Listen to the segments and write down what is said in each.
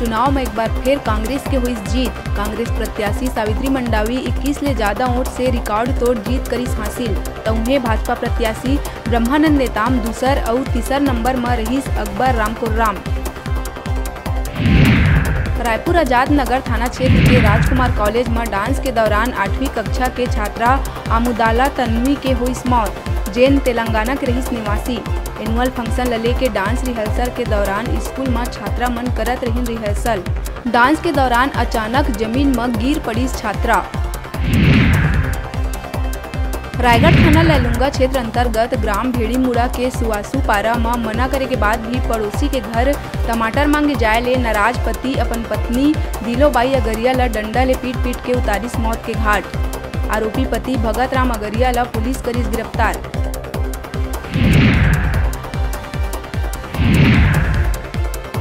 चुनाव में एक बार फिर कांग्रेस के हुई जीत। कांग्रेस प्रत्याशी सावित्री मंडावी 21 ले ज्यादा वोट से रिकॉर्ड तोड़ जीत करीस हासिल। तो उन्हें भाजपा प्रत्याशी ब्रह्मानंद नेताम दूसर और तीसर नंबर में रहीस अकबर रामकुर्राम। रायपुर आजाद नगर थाना क्षेत्र के राजकुमार कॉलेज में डांस के दौरान 8वीं कक्षा के छात्रा आमुदाला तन्वी के हुई मौत। जैन तेलंगाना के रहीस निवासी। एनुअल फंक्शन लले के डांस रिहर्सल के दौरान स्कूल में छात्रा मन करत रही रिहर्सल। डांस के दौरान अचानक जमीन में गिर पड़ी छात्रा। रायगढ़ थाना लैलूंगा क्षेत्र अंतर्गत ग्राम भेड़ीमुड़ा के सुआसू पारा में मना करे के बाद भी पड़ोसी के घर टमाटर मांगे जाए ले नाराज पति अपन पत्नी दिलोबाई अगरिया ला डंडा ले पीट पीट के उतारिस मौत के घाट। आरोपी पति भगत राम अगरिया ला पुलिस करीस गिरफ्तार।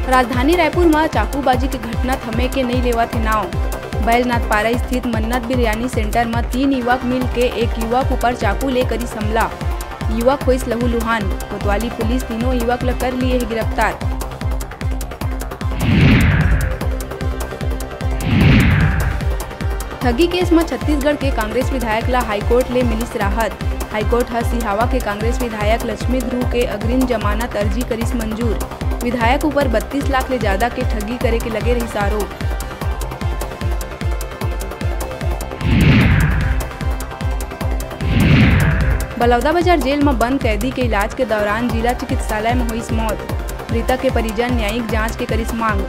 राजधानी रायपुर में चाकूबाजी की घटना थमे के नहीं लेवा थे नाव। बैलनाथ पारा स्थित मन्नत बिरयानी सेंटर में 3 युवक मिल के एक युवक ऊपर चाकू ले करी हमला। युवक होइस लहूलुहान। कोतवाली पुलिस तीनों युवक ला कर लिए है गिरफ्तार। ठगी केस में छत्तीसगढ़ के कांग्रेस विधायक ला हाईकोर्ट ले मिलिस राहत। हाईकोर्ट ह सिहावा के कांग्रेस विधायक लक्ष्मी ध्रुव के अग्रिम जमानत अर्जी करिस मंजूर। विधायक ऊपर 32 लाख ले ज्यादा के ठगी करे के लगे रही आरोप। बलौदाबाजार जेल में बंद कैदी के इलाज के दौरान जिला चिकित्सालय में हुई मौत। मृतक के परिजन न्यायिक जांच के करिस मांग।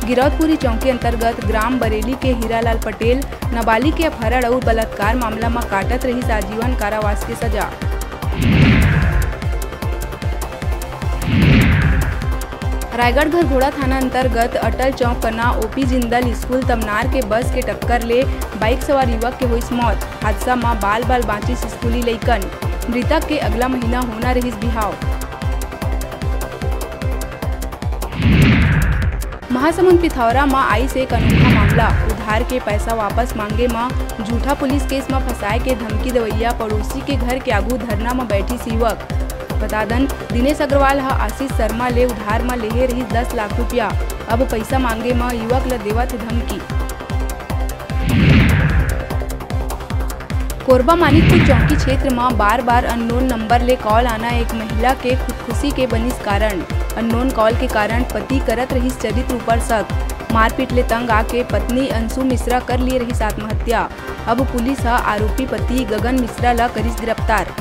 गिरौदपुरी चौकी अंतर्गत ग्राम बरेली के हीरालाल पटेल नाबालिग के अपहरण और बलात्कार मामला में काटत रही आजीवन कारावास की सजा। रायगढ़ घरघोड़ा थाना अंतर्गत अटल चौक कना ओपी जिंदल स्कूल तमनार के बस के टक्कर ले बाइक सवार युवक के हुई मौत। हादसा में बाल बाल बाँचिस स्कूली लइकन। मृतक के अगला महीना होना रहीस बिहाव। महासमुंद पिथौरा में आई से एक अनोखा मामला। उधार के पैसा वापस मांगे में झूठा पुलिस केस में फंसाए के धमकी देवैया पड़ोसी के घर के आगू धरना में बैठी युवक। बता दन दिनेश अग्रवाल हा आशीष शर्मा ले उधार में लेहे रही 10 लाख रुपया। अब पैसा मांगे में युवक ला देवत धमकी। कोरबा मानिकपुर चौकी क्षेत्र में बार बार अननोन नंबर ले कॉल आना एक महिला के खुदकुशी के बनिस कारण। अननोन कॉल के कारण पति करत रही चरित्र ऊपर शक। मारपीट ले तंग आके पत्नी अंशु मिश्रा कर लिए रही आत्महत्या। अब पुलिस हा आरोपी पति गगन मिश्रा ला करिस गिरफ्तार।